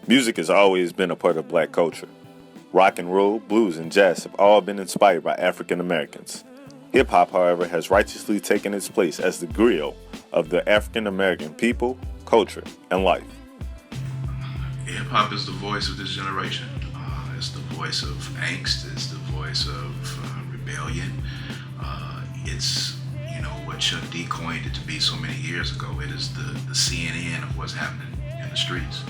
Music has always been a part of black culture. Rock and roll, blues, and jazz have all been inspired by African Americans. Hip hop, however, has righteously taken its place as the griot of the African American people, culture, and life. Hip hop is the voice of this generation. It's the voice of angst. It's the voice of rebellion. It's what Chuck D coined it to be so many years ago. It is the CNN of what's happening in the streets.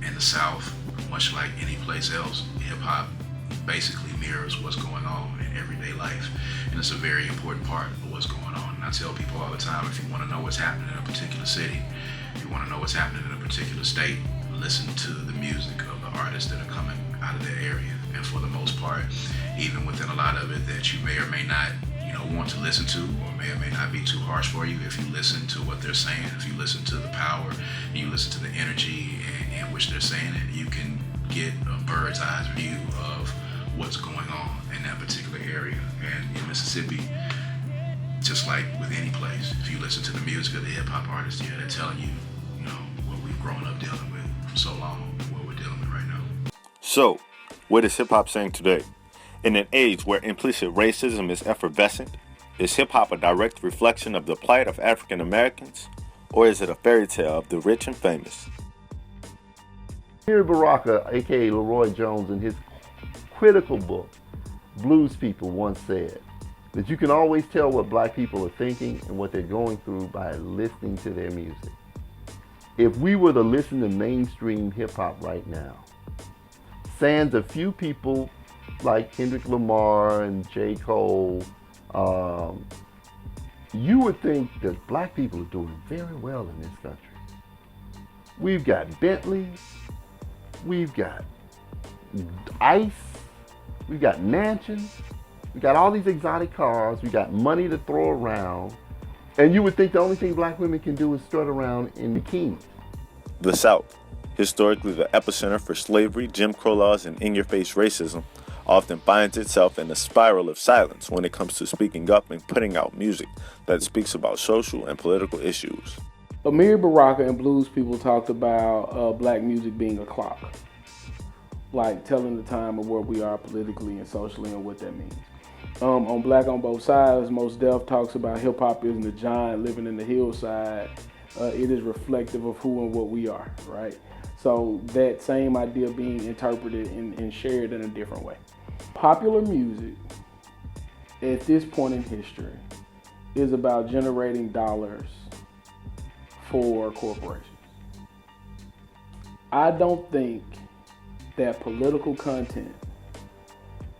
In the South, much like any place else, hip hop basically mirrors what's going on in everyday life, and it's a very important part of what's going on. And I tell people all the time, if you want to know what's happening in a particular city, if you want to know what's happening in a particular state, listen to the music of the artists that are coming out of that area. And for the most part, even within a lot of it that you may or may not want to listen to, or may not be too harsh for you, if you listen to what they're saying, if you listen to the power, and you listen to the energy in which they're saying it, you can get a bird's eye view of what's going on in that particular area. And in Mississippi, just like with any place, if you listen to the music of the hip hop artists, they're telling you, what we've grown up dealing with for so long, what we're dealing with right now. So, what is hip hop saying today? In an age where implicit racism is effervescent, is hip hop a direct reflection of the plight of African Americans, or is it a fairy tale of the rich and famous? Amiri Baraka, aka Leroy Jones, in his critical book, Blues People, once said that you can always tell what black people are thinking and what they're going through by listening to their music. If we were to listen to mainstream hip hop right now, sans a few people like Kendrick Lamar and J. Cole, you would think that black people are doing very well in this country. We've got Bentley, we've got ice, we've got mansions, we got all these exotic cars, we got money to throw around, and you would think the only thing black women can do is strut around in bikinis. The South, historically the epicenter for slavery, Jim Crow laws, and in-your-face racism, often finds itself in a spiral of silence when it comes to speaking up and putting out music that speaks about social and political issues. Amiri Baraka and Blues People talked about black music being a clock, like telling the time of where we are politically and socially and what that means. On Black on Both Sides, Mos Def talks about hip hop isn't a giant living in the hillside. It is reflective of who and what we are, right? So that same idea being interpreted and shared in a different way. Popular music at this point in history is about generating dollars for corporations. I don't think that political content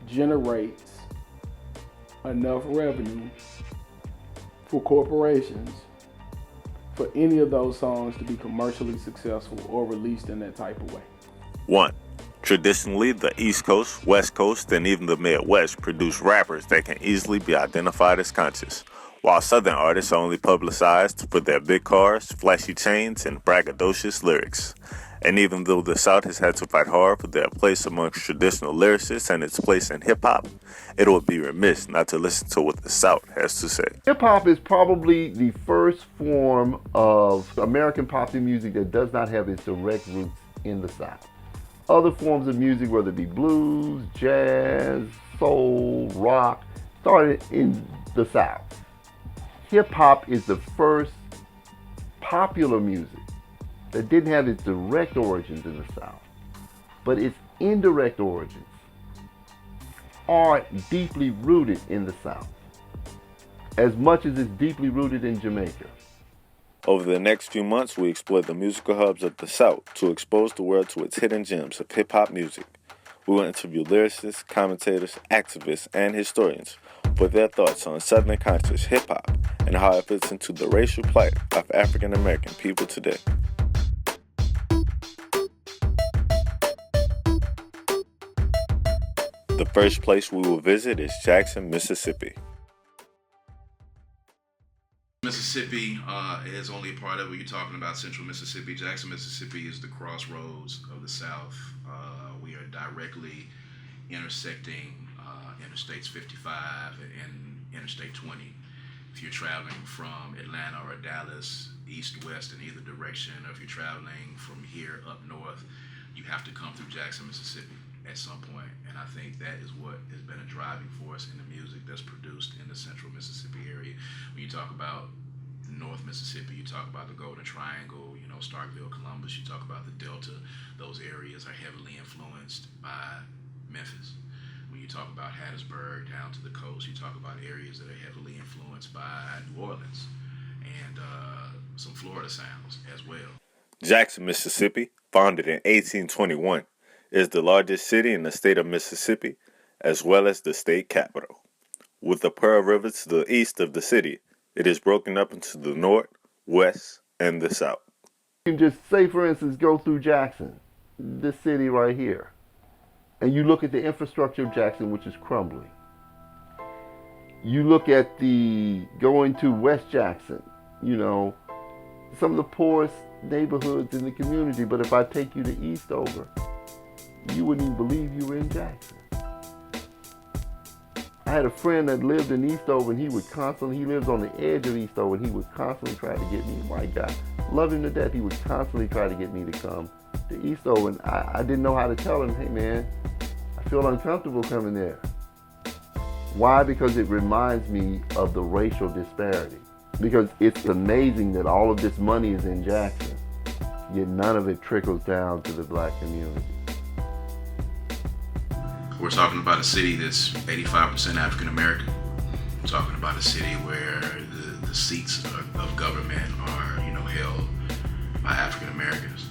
generates enough revenue for corporations for any of those songs to be commercially successful or released in that type of way. 1. Traditionally, the East Coast, West Coast, and even the Midwest produce rappers that can easily be identified as conscious, while Southern artists are only publicized for their big cars, flashy chains, and braggadocious lyrics. And even though the South has had to fight hard for their place amongst traditional lyricists and its place in hip-hop, it would be remiss not to listen to what the South has to say. Hip-hop is probably the first form of American popular music that does not have its direct roots in the South. Other forms of music, whether it be blues, jazz, soul, rock, started in the South. Hip-hop is the first popular music that didn't have its direct origins in the South, but its indirect origins are deeply rooted in the South, as much as it's deeply rooted in Jamaica. Over the next few months, we explore the musical hubs of the South to expose the world to its hidden gems of hip-hop music. We will interview lyricists, commentators, activists, and historians for their thoughts on Southern conscious hip-hop and how it fits into the racial plight of African American people today. The first place we will visit is Jackson, Mississippi. Mississippi is only a part of it. You're talking about central Mississippi. Jackson, Mississippi is the crossroads of the South. We are directly intersecting Interstates 55 and Interstate 20. if you're traveling from Atlanta or Dallas, east, west, in either direction, or if you're traveling from here up north, you have to come through Jackson, Mississippi at some point. And I think that is what has been a driving force in the music that's produced in the central Mississippi area. When you talk about North Mississippi, you talk about the Golden Triangle, you know, Starkville, Columbus, you talk about the Delta. Those areas are heavily influenced by Memphis. When you talk about Hattiesburg down to the coast, you talk about areas that are heavily influenced by New Orleans and some Florida sounds as well. Jackson, Mississippi, founded in 1821, is the largest city in the state of Mississippi, as well as the state capital. With the Pearl River to the east of the city, it is broken up into the north, west, and the south. You can just say, for instance, go through Jackson, this city right here, and you look at the infrastructure of Jackson, which is crumbling. You look at going to West Jackson, you know, some of the poorest neighborhoods in the community, but if I take you to Eastover, you wouldn't even believe you were in Jackson. I had a friend that lived in Eastover, and he lives on the edge of Eastover, and he would constantly try to get me, white guy, love him to death, he would constantly try to get me to come to Eastover, and I didn't know how to tell him, hey man, I feel uncomfortable coming there. Why? Because it reminds me of the racial disparity. Because it's amazing that all of this money is in Jackson, yet none of it trickles down to the black community. We're talking about a city that's 85% African American. We're talking about a city where the seats of government are, you know, held by African Americans.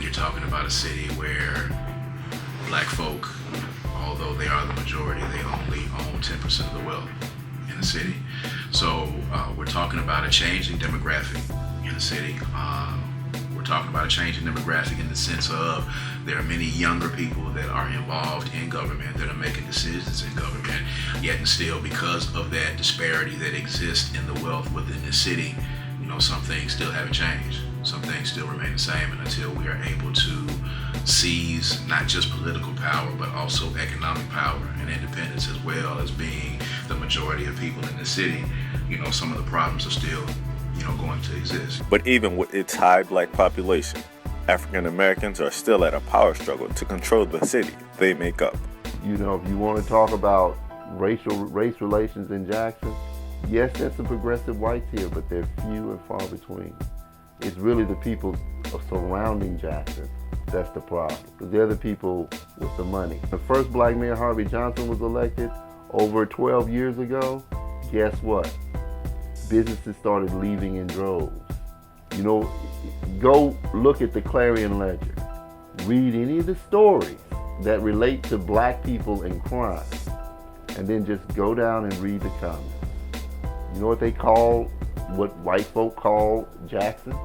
You're talking about a city where black folk, although they are the majority, they only own 10% of the wealth in the city. So we're talking about a changing demographic in the city. We're talking about a changing demographic in the sense of there are many younger people that are involved in government, that are making decisions in government, yet and still, because of that disparity that exists in the wealth within the city, you know, some things still haven't changed. Some things still remain the same, and until we are able to seize not just political power, but also economic power and independence, as well as being the majority of people in the city, you know, some of the problems are still, you know, going to exist. But even with its high black population, African Americans are still at a power struggle to control the city they make up. You know, if you want to talk about race relations in Jackson, yes, there's some progressive whites here, but they're few and far between. It's really the people surrounding Jackson that's the problem, because they're the people with the money. The first black mayor, Harvey Johnson, was elected over 12 years ago. Guess what? Businesses started leaving in droves. You know, go look at the Clarion Ledger. Read any of the stories that relate to black people and crime, and then just go down and read the comments. You know what white folk call Jackson?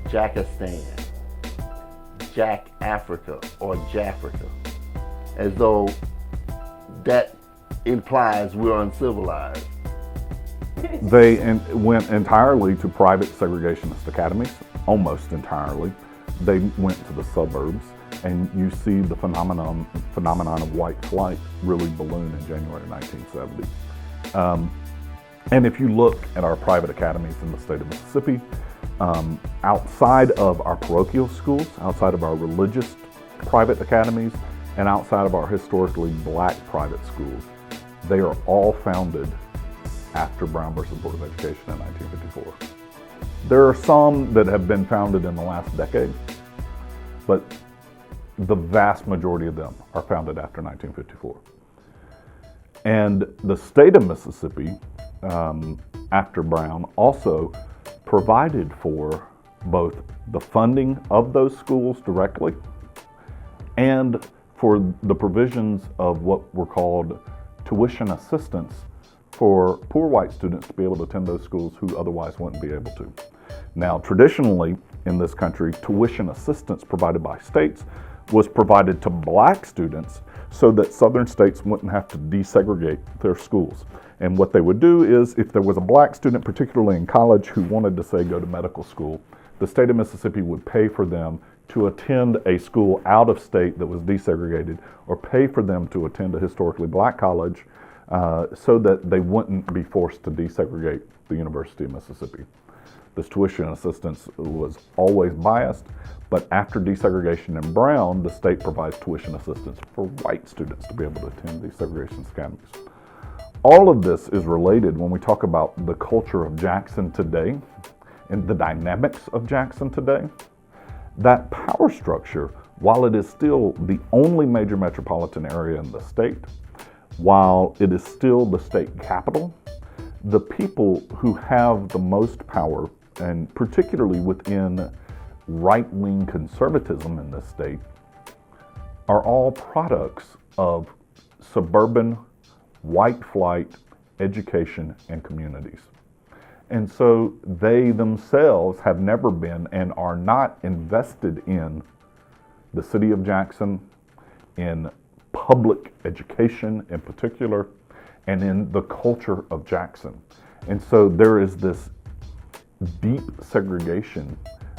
Jackistan, Jack Africa, or Jafrica, as though that implies we're uncivilized. They went entirely to private segregationist academies, almost entirely. They went to the suburbs, and you see the phenomenon of white flight really balloon in January 1970. And if you look at our private academies in the state of Mississippi, outside of our parochial schools, outside of our religious private academies, and outside of our historically black private schools, they are all founded after Brown versus Board of Education in 1954. There are some that have been founded in the last decade, but the vast majority of them are founded after 1954. And the state of Mississippi, after Brown, also provided for both the funding of those schools directly and for the provisions of what were called tuition assistance for poor white students to be able to attend those schools who otherwise wouldn't be able to. Now, traditionally in this country, tuition assistance provided by states was provided to black students so that southern states wouldn't have to desegregate their schools. And what they would do is, if there was a black student, particularly in college, who wanted to, say, go to medical school, the state of Mississippi would pay for them to attend a school out of state that was desegregated, or pay for them to attend a historically black college so that they wouldn't be forced to desegregate the University of Mississippi. This tuition assistance was always biased, but after desegregation in Brown, the state provides tuition assistance for white students to be able to attend these segregation academies. All of this is related when we talk about the culture of Jackson today and the dynamics of Jackson today. That power structure, while it is still the only major metropolitan area in the state, while it is still the state capital, the people who have the most power, and particularly within right-wing conservatism in this state, are all products of suburban white flight education and communities. And so they themselves have never been and are not invested in the city of Jackson, in public education in particular, and in the culture of Jackson. And so there is this deep segregation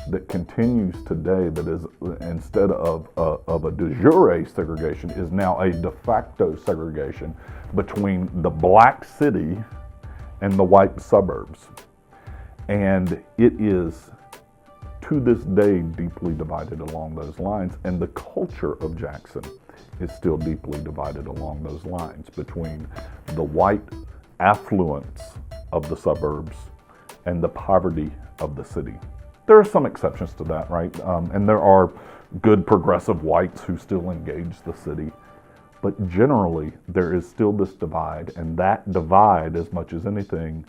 that continues today that is, instead of a de jure segregation, is now a de facto segregation between the black city and the white suburbs. And it is, to this day, deeply divided along those lines. And the culture of Jackson is still deeply divided along those lines between the white affluence of the suburbs and the poverty of the city. There are some exceptions to that, right? And there are good progressive whites who still engage the city. But generally, there is still this divide, and that divide, as much as anything,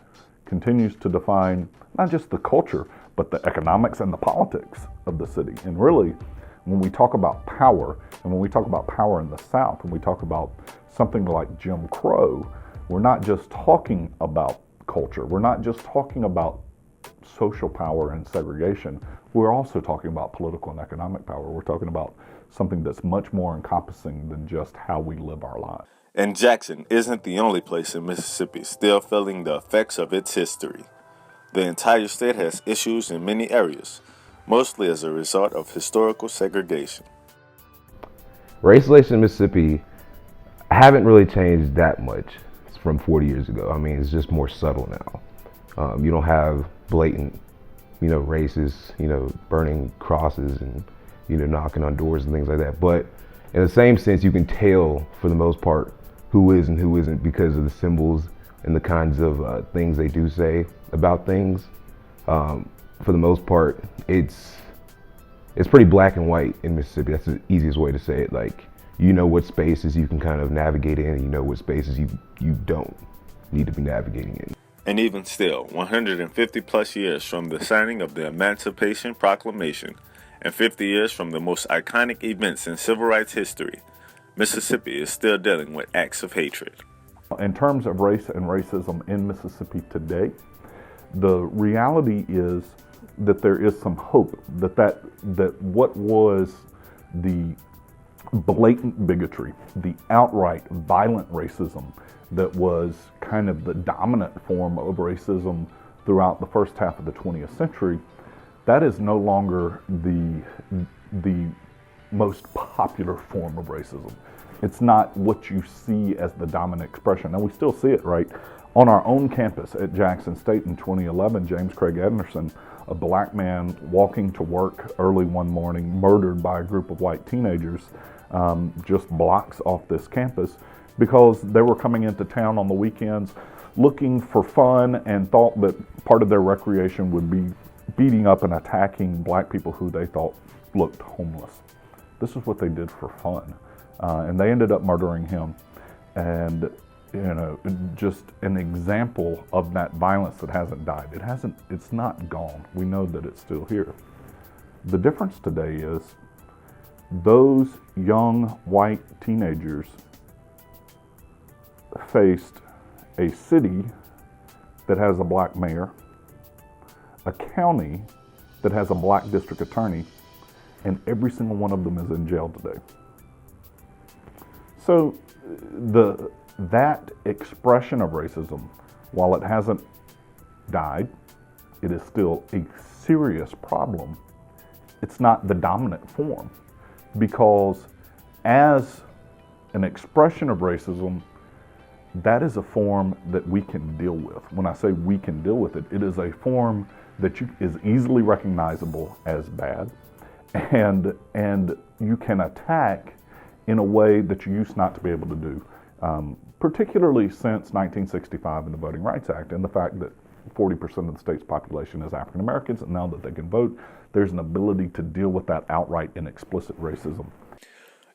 continues to define not just the culture, but the economics and the politics of the city. And really, when we talk about power, and when we talk about power in the South, when we talk about something like Jim Crow, we're not just talking about culture. We're not just talking about social power and segregation. We're also talking about political and economic power. We're talking about something that's much more encompassing than just how we live our lives. And Jackson isn't the only place in Mississippi still feeling the effects of its history. The entire state has issues in many areas, mostly as a result of historical segregation. Race relations in Mississippi haven't really changed that much from 40 years ago. I mean, it's just more subtle now. You don't have blatant, races, burning crosses and, knocking on doors and things like that. But in the same sense, you can tell for the most part who is and who isn't because of the symbols and the kinds of things they do say about things. For the most part, it's pretty black and white in Mississippi. That's the easiest way to say it. Like, what spaces you can kind of navigate in, and what spaces you don't need to be navigating in. And even still, 150 plus years from the signing of the Emancipation Proclamation and 50 years from the most iconic events in civil rights history, Mississippi is still dealing with acts of hatred. In terms of race and racism in Mississippi today, the reality is that there is some hope that what was the blatant bigotry, the outright violent racism that was kind of the dominant form of racism throughout the first half of the 20th century, that is no longer the most popular form of racism. It's not what you see as the dominant expression. And we still see it, right? On our own campus at Jackson State in 2011, James Craig Anderson, a black man walking to work early one morning, murdered by a group of white teenagers just blocks off this campus because they were coming into town on the weekends looking for fun and thought that part of their recreation would be beating up and attacking black people who they thought looked homeless. This is what they did for fun. And they ended up murdering him. And, just an example of that violence that hasn't died. It's not gone. We know that it's still here. The difference today is those young white teenagers faced a city that has a black mayor, a county that has a black district attorney, and every single one of them is in jail today. So that expression of racism, while it hasn't died, it is still a serious problem. It's not the dominant form, because as an expression of racism, that is a form that we can deal with. When I say we can deal with it, it is a form that is easily recognizable as bad, and you can attack in a way that you used not to be able to do, particularly since 1965 and the Voting Rights Act, and the fact that 40% of the state's population is African Americans, and now that they can vote, there's an ability to deal with that outright and explicit racism.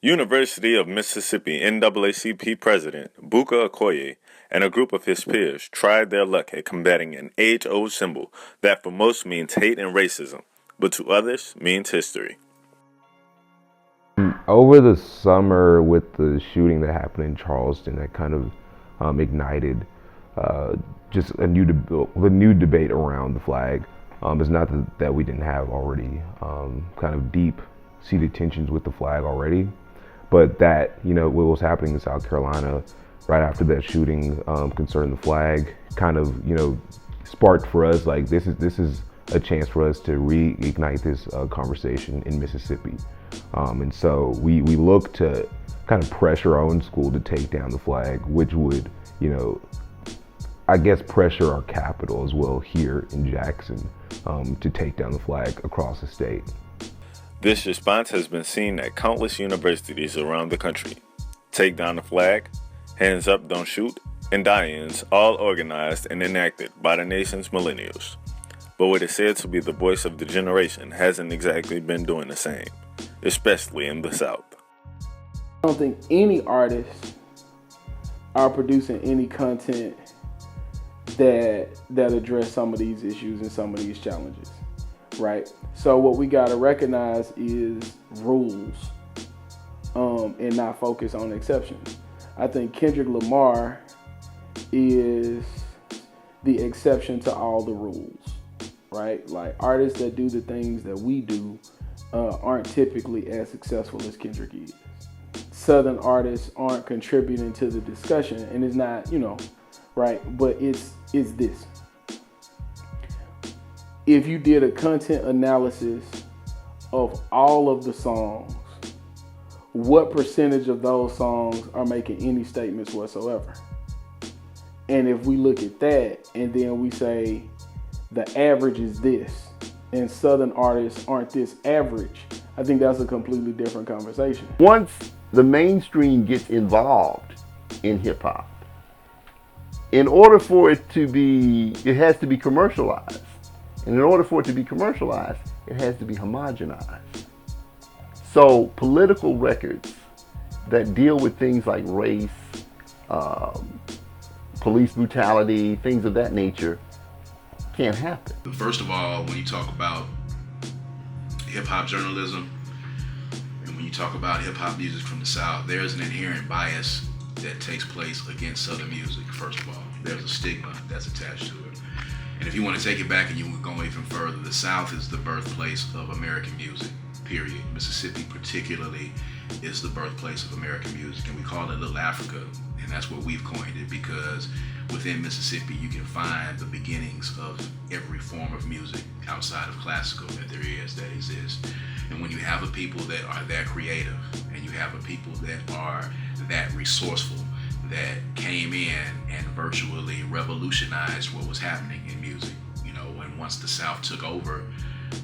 University of Mississippi NAACP President Bukka Okoye and a group of his peers tried their luck at combating an age-old symbol that for most means hate and racism, but to others means history. Over the summer, with the shooting that happened in Charleston, that kind of ignited just the new debate around the flag. It's not that we didn't have already kind of deep-seated tensions with the flag already, but that, what was happening in South Carolina right after that shooting concerning the flag kind of, sparked for us, like, this is a chance for us to reignite this conversation in Mississippi. And so we look to kind of pressure our own school to take down the flag, which would, I guess, pressure our capital as well here in Jackson to take down the flag across the state. This response has been seen at countless universities around the country. Take down the flag, hands up, don't shoot, and die-ins, all organized and enacted by the nation's millennials. But what is said to be the voice of the generation hasn't exactly been doing the same, especially in the South. I don't think any artists are producing any content that address some of these issues and some of these challenges, right? So what we gotta recognize is rules, and not focus on exceptions. I think Kendrick Lamar is the exception to all the rules, right? Like, artists that do the things that we do aren't typically as successful as Kendrick is. Southern artists aren't contributing to the discussion, and it's not, right? But it's this. If you did a content analysis of all of the songs, what percentage of those songs are making any statements whatsoever? And if we look at that and then we say the average is this, and Southern artists aren't this average, I think that's a completely different conversation. Once the mainstream gets involved in hip hop, in order for it has to be commercialized. And in order for it to be commercialized, it has to be homogenized. So political records that deal with things like race, police brutality, things of that nature, can't happen. First of all, when you talk about hip-hop journalism, and when you talk about hip-hop music from the South, there's an inherent bias that takes place against Southern music, first of all. There's a stigma that's attached to it. And if you want to take it back and you would go even further, the South is the birthplace of American music, period. Mississippi particularly is the birthplace of American music, and we call it Little Africa, and that's what we've coined it, because within Mississippi you can find the beginnings of every form of music outside of classical that exists. And when you have a people that are that creative, and you have a people that are that resourceful, that came in and virtually revolutionized what was happening in music. When once the South took over,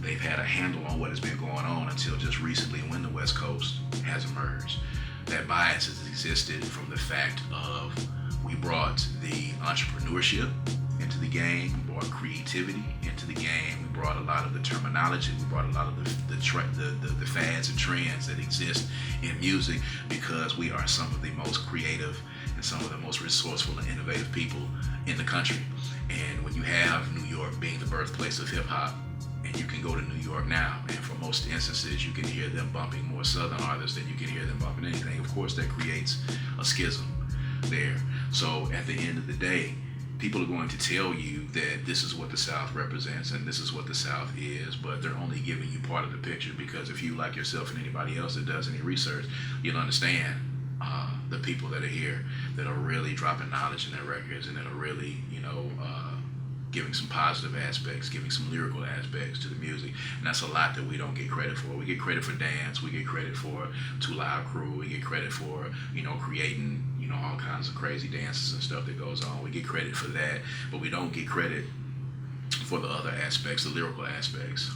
they've had a handle on what has been going on until just recently when the West Coast has emerged. That bias has existed from the fact of we brought the entrepreneurship into the game, we brought creativity into the game, we brought a lot of the terminology, we brought a lot of the fads and trends that exist in music, because we are some of the most creative and some of the most resourceful and innovative people in the country. And when you have New York being the birthplace of hip hop, and you can go to New York now, and for most instances you can hear them bumping more Southern artists than you can hear them bumping anything, of course that creates a schism there. So at the end of the day, people are going to tell you that this is what the South represents and this is what the South is, but they're only giving you part of the picture, because if you, like yourself and anybody else that does any research, you'll understand the people that are here that are really dropping knowledge in their records and that are really, giving some positive aspects, giving some lyrical aspects to the music. And that's a lot that we don't get credit for. We get credit for dance, we get credit for Too Loud Crew, we get credit for, creating, all kinds of crazy dances and stuff that goes on. We get credit for that, but we don't get credit for the other aspects, the lyrical aspects,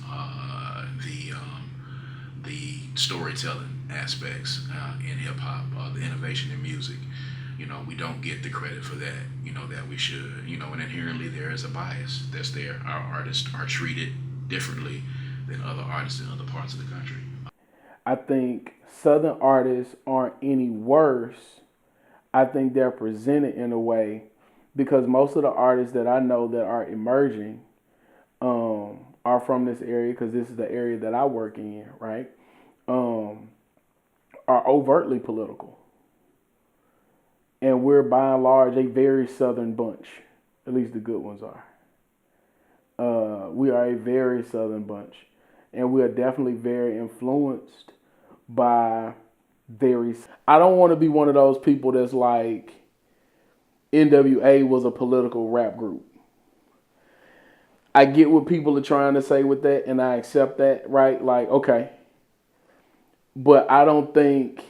the storytelling aspects in hip hop, the innovation in music. We don't get the credit for that, that we should. And inherently there is a bias that's there. Our artists are treated differently than other artists in other parts of the country. I think Southern artists aren't any worse. I think they're presented in a way because most of the artists that I know that are emerging are from this area, because this is the area that I work in, right? Are overtly political. And we're by and large a very Southern bunch. At least the good ones are. We are a very Southern bunch. And we are definitely very influenced by I don't want to be one of those people that's like NWA was a political rap group. I get what people are trying to say with that, and I accept that, right? Like, okay. But I don't think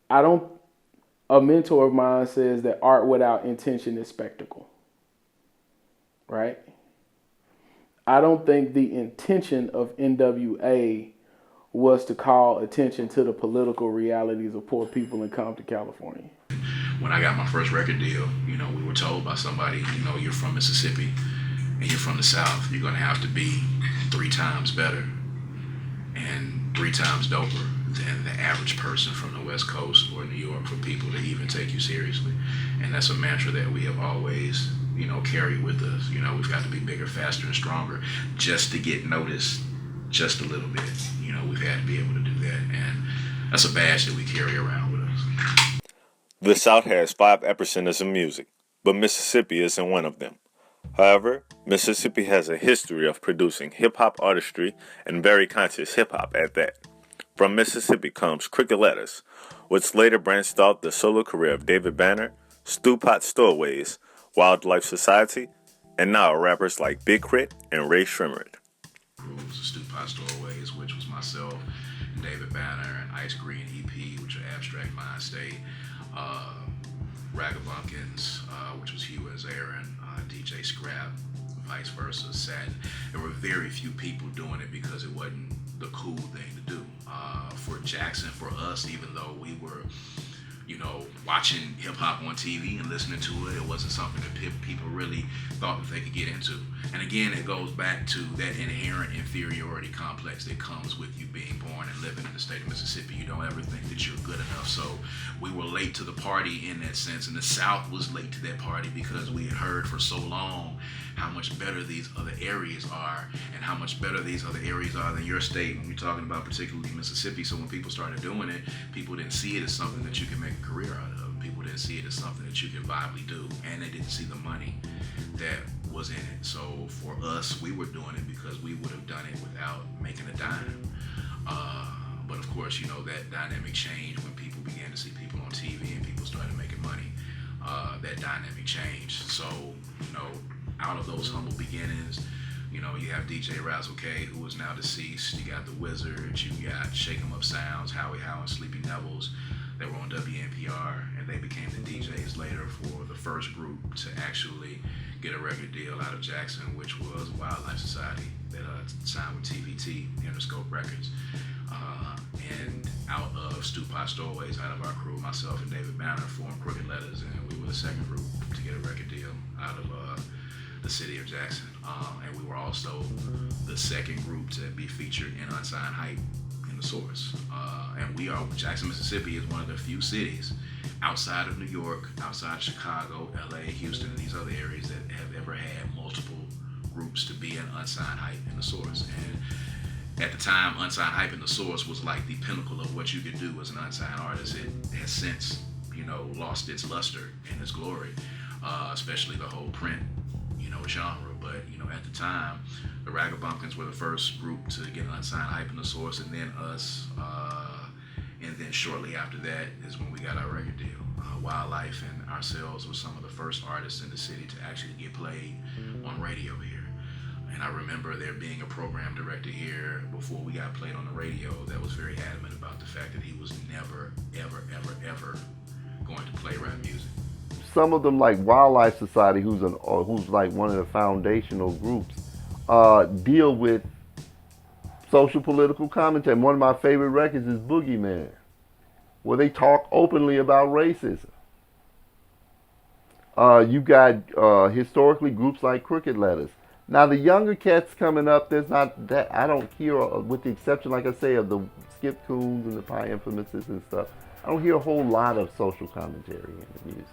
a mentor of mine says that art without intention is spectacle, right? I don't think the intention of NWA was to call attention to the political realities of poor people in Compton, California. When I got my first record deal, we were told by somebody, you're from Mississippi and you're from the South, you're going to have to be 3 times better and 3 times doper than the average person from the West Coast or New York for people to even take you seriously. And that's a mantra that we have always, carried with us. We've got to be bigger, faster, and stronger just to get noticed just a little bit. We've had to be able to do that. And that's a badge that we carry around with us. The South has 5 epicenters of music, but Mississippi isn't one of them. However, Mississippi has a history of producing hip-hop artistry and very conscious hip-hop at that. From Mississippi comes Cricket Letters, which later branched out the solo career of David Banner, Stew Pot Stowaways, Wildlife Society, and now rappers like Big Crit and Ray Shrimmered. Stew Pot Stowaways, which was myself, David Banner, and Ice Green EP, which are Abstract Mind State, Ragabunkins, which was Hugh and Zarin, DJ Scrap, vice versa, Satin. There were very few people doing it because it wasn't the cool thing to do. For Jackson, for us, even though we were, watching hip hop on TV and listening to it, it wasn't something that people really thought that they could get into. And again, it goes back to that inherent inferiority complex that comes with you being born and living in the state of Mississippi. You don't ever think that you're good enough. So we were late to the party in that sense, and the South was late to that party because we had heard for so long how much better these other areas are and how much better these other areas are than your state when we're talking about particularly Mississippi. So when people started doing it, people didn't see it as something that you can make a career out of. People didn't see it as something that you can viably do, and they didn't see the money that was in it. So for us, we were doing it because we would have done it without making a dime. But of course, that dynamic changed when people began to see people on TV and people started making money. That dynamic changed. So, out of those humble beginnings, you have DJ Razzle K, who is now deceased. You got the Wizards, you got Shake 'em Up Sounds, Howie Howe and Sleepy Nevils. They were on WNPR, and they became the DJs later for the first group to actually get a record deal out of Jackson, which was Wildlife Society that signed with TVT, Interscope Records. And out of Stew Pot Stowaways, out of our crew, myself and David Banner formed Crooked Letters, and we were the second group to get a record deal out of the city of Jackson. And we were also the second group to be featured in Unsigned Hype in the Source. And Jackson, Mississippi is one of the few cities outside of New York, outside of Chicago, LA, Houston, and these other areas that have ever had multiple groups to be in Unsigned Hype in the Source. And at the time, Unsigned Hype in the Source was like the pinnacle of what you could do as an unsigned artist. It has since, lost its luster and its glory, especially the whole print, genre. But, at the time, the Ragabunkins were the first group to get Unsigned Hype in the Source, and then us. And then shortly after that is when we got our record deal. Wildlife and ourselves were some of the first artists in the city to actually get played on radio here. And I remember there being a program director here before we got played on the radio that was very adamant about the fact that he was never, ever, ever, ever going to play rap music. Some of them, like Wildlife Society, who's like one of the foundational groups, deal with social political commentary. One of my favorite records is Boogeyman, where they talk openly about racism. You've got historically groups like Crooked Letters. Now the younger cats coming up, there's not that, I don't hear, with the exception, like I say, of the Skip Coons and the Pie Infamouses and stuff, I don't hear a whole lot of social commentary in the music.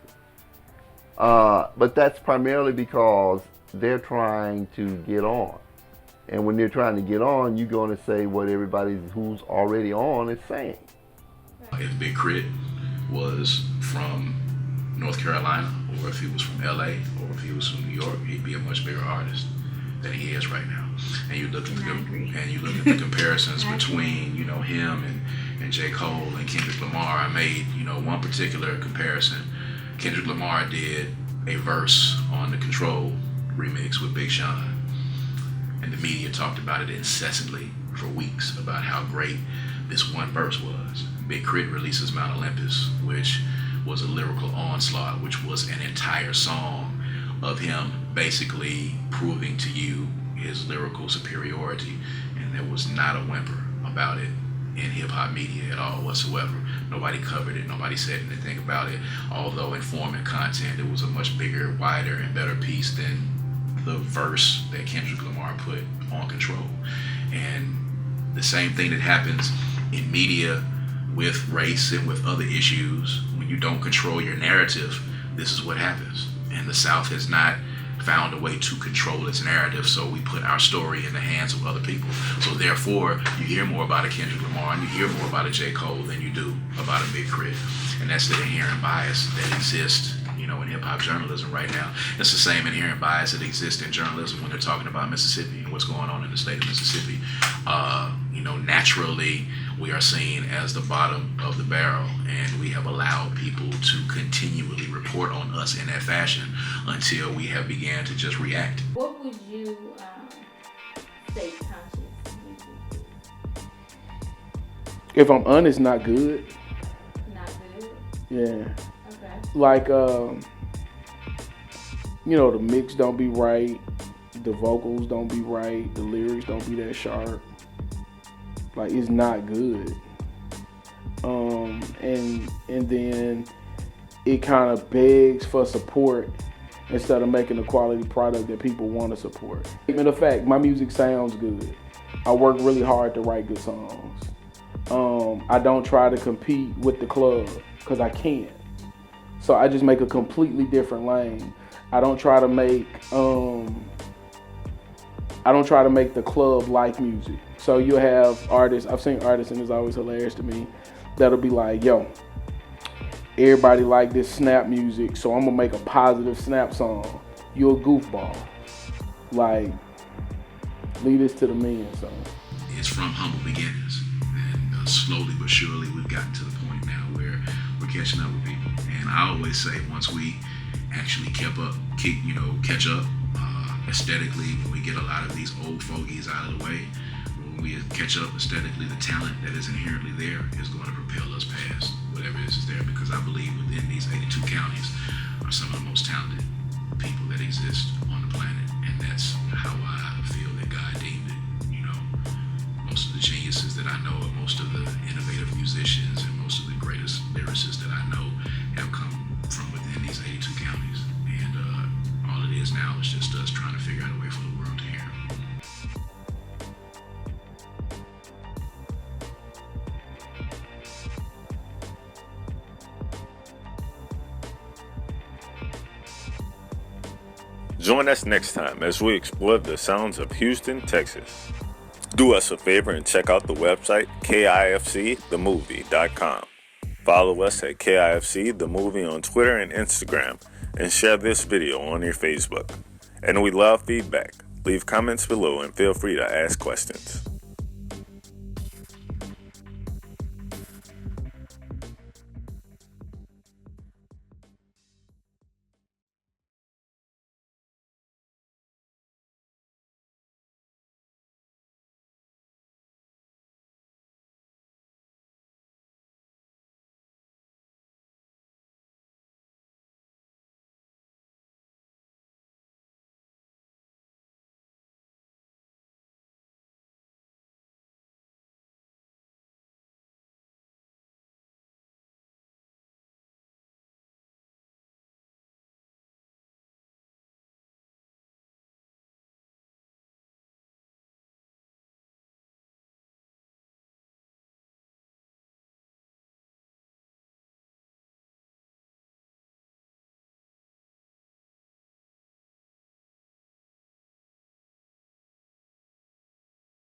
But that's primarily because they're trying to get on. And when they're trying to get on, you're going to say what everybody who's already on is saying. If Big Crit was from North Carolina, or if he was from LA, or if he was from New York, he'd be a much bigger artist than he is right now. And you look at the comparisons between, you know, him and J. Cole and Kendrick Lamar. I made, you know, one particular comparison. Kendrick Lamar did a verse on the Control remix with Big Sean, and the media talked about it incessantly for weeks about how great this one verse was. Big Crit releases Mount Olympus, which was a lyrical onslaught, which was an entire song of him basically proving to you his lyrical superiority, and there was not a whimper about it in hip-hop media at all whatsoever. Nobody covered it, nobody said anything about it, although in form and content it was a much bigger, wider, and better piece than the verse that Kendrick Lamar put on Control. And the same thing that happens in media with race and with other issues, when you don't control your narrative, this is what happens. And the South has not found a way to control its narrative, so we put our story in the hands of other people. So therefore, you hear more about a Kendrick Lamar and you hear more about a J. Cole than you do about a Big Crit. And that's the inherent bias that exists, you know, in hip-hop journalism right now. It's the same inherent bias that exists in journalism when they're talking about Mississippi and what's going on in the state of Mississippi. You know, naturally, we are seen as the bottom of the barrel, and we have allowed people to continually report on us in that fashion until we have began to just react. What would you say conscious music is? If I'm honest, not good. Not good? Yeah. Okay. Like, you know, the mix don't be right, the vocals don't be right, the lyrics don't be that sharp. Like, it's not good. And then it kind of begs for support instead of making a quality product that people want to support. Matter of fact, my music sounds good. I work really hard to write good songs. I don't try to compete with the club because I can't. So I just make a completely different lane. I don't try to make the club like music. So you'll have artists, I've seen artists, and it's always hilarious to me, that'll be like, yo, everybody like this snap music, so I'm gonna make a positive snap song. You a goofball. Like, leave this to the men, so. It's from humble beginnings, and slowly but surely we've gotten to the point now where we're catching up with people. And I always say, once we actually catch up aesthetically, when we get a lot of these old fogies out of the way, when we catch up aesthetically, the talent that is inherently there is going to propel us past whatever it is there, because I believe within these 82 counties are some of the most talented people that exist on the planet, and that's how I feel that God deemed it. You know, most of the geniuses that I know, and most of the innovative musicians, and most of the greatest lyricists that I know have come from within these 82 counties, and all it is now is just us trying to figure out a way for the world to hear them. Join us next time as we explore the sounds of Houston, Texas. Do us a favor and check out the website KIFCTheMovie.com. Follow us at KIFC The Movie on Twitter and Instagram, and share this video on your Facebook. And we love feedback. Leave comments below and feel free to ask questions.